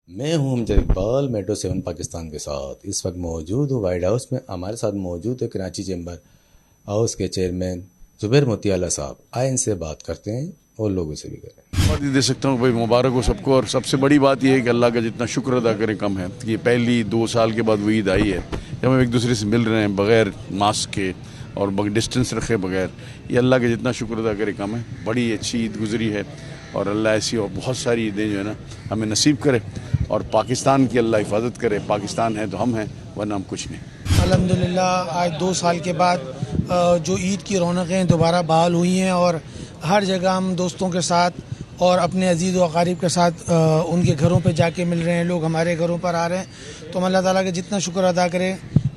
میں ہوں امجد اقبال میٹرو 7 پاکستان کے ساتھ اس وقت موجود ہوں وائٹ ہاؤس میں. ہمارے ساتھ موجود ہے کراچی چیمبر ہاؤس کے چیئرمین زبیر موتی والا صاحب. آئے ان سے بات کرتے ہیں اور لوگوں سے بھی کریں. بات یہ دے سکتا ہوں بھائی مبارک ہو سب کو. اور سب سے بڑی بات یہ ہے کہ اللہ کا جتنا شکر ادا کریں کم ہے. یہ پہلی 2 سال کے بعد وہ عید آئی ہے جب ہم ایک دوسرے سے مل رہے ہیں بغیر ماسک کے اور ڈسٹنس رکھے بغیر. یہ اللہ کا جتنا شکر ادا کرے کم ہے. بڑی اچھی عید گزری ہے اور اللہ ایسی اور بہت ساری عیدیں جو ہے نا ہمیں نصیب کرے اور پاکستان کی اللہ حفاظت کرے. پاکستان ہے تو ہم ہیں ورنہ ہم کچھ نہیں. الحمدللہ آج 2 سال کے بعد جو عید کی رونقیں دوبارہ بحال ہوئی ہیں اور ہر جگہ ہم دوستوں کے ساتھ اور اپنے عزیز و اقارب کے ساتھ ان کے گھروں پہ جا کے مل رہے ہیں. لوگ ہمارے گھروں پر آ رہے ہیں تو ہم اللہ تعالیٰ کا جتنا شکر ادا کریں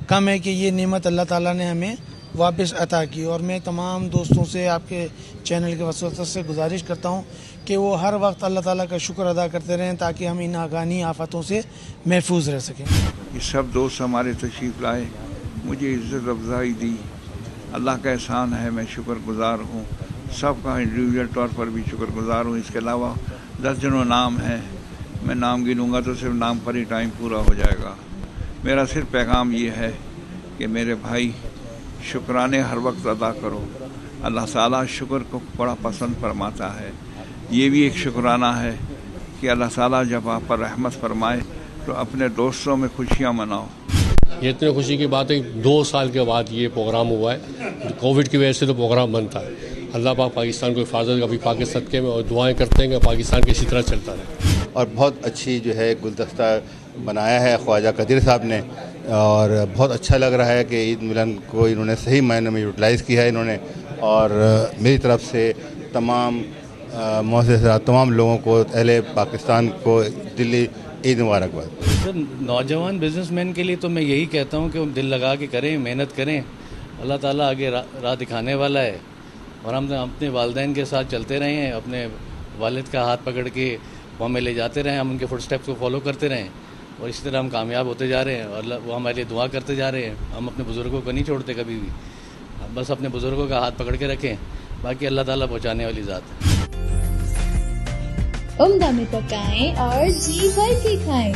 کم ہے کہ یہ نعمت اللہ تعالیٰ نے ہمیں واپس عطا کی. اور میں تمام دوستوں سے آپ کے چینل کے وسیلے سے گزارش کرتا ہوں کہ وہ ہر وقت اللہ تعالیٰ کا شکر ادا کرتے رہیں تاکہ ہم ان آگانی آفتوں سے محفوظ رہ سکیں. یہ سب دوست ہمارے تشریف لائے, مجھے عزت افزائی دی, اللہ کا احسان ہے. میں شکر گزار ہوں, سب کا انڈیویجول طور پر بھی شکر گزار ہوں. اس کے علاوہ درجنوں نام ہیں, میں نام گنوں گا تو صرف نام پر ہی ٹائم پورا ہو جائے گا. میرا صرف پیغام یہ ہے کہ میرے بھائی شکرانے ہر وقت ادا کرو. اللہ تعالیٰ شکر کو بڑا پسند فرماتا ہے. یہ بھی ایک شکرانہ ہے کہ اللہ تعالیٰ جب آپ پر رحمت فرمائے تو اپنے دوستوں میں خوشیاں مناؤ. یہ اتنی خوشی کی بات ہے 2 سال کے بعد یہ پروگرام ہوا ہے. کووڈ کی وجہ سے تو پروگرام بند تھا. اللہ پاک پاکستان کو حفاظت ابھی پاک صدقے میں اور دعائیں کرتے ہیں کہ پاکستان کی اسی طرح چلتا رہے. اور بہت اچھی جو ہے گلدستہ بنایا ہے خواجہ قدیر صاحب نے, اور بہت اچھا لگ رہا ہے کہ عید ملن کو انہوں نے صحیح معنی میں یوٹیلائز کیا ہے انہوں نے. اور میری طرف سے تمام مؤسسات تمام لوگوں کو اہل پاکستان کو دلی عید مبارکباد. سر نوجوان بزنس مین کے لیے تو میں یہی کہتا ہوں کہ دل لگا کے کریں, محنت کریں. اللہ تعالیٰ آگے راہ دکھانے والا ہے اور ہم اپنے والدین کے ساتھ چلتے رہے ہیں. اپنے والد کا ہاتھ پکڑ کے وہ ہمیں لے جاتے رہیں, ہم ان کے فٹ اسٹیپس کو فالو کرتے رہیں اور اسی طرح ہم کامیاب ہوتے جا رہے ہیں. اور وہ ہمارے لیے دعا کرتے جا رہے ہیں. ہم اپنے بزرگوں کو نہیں چھوڑتے کبھی بھی, بس اپنے بزرگوں کا ہاتھ پکڑ کے رکھیں. باقی اللہ تعالیٰ پہنچانے والی ذات ہے. عمدہ میں پکائیں اور جی بھر کے کھائیں.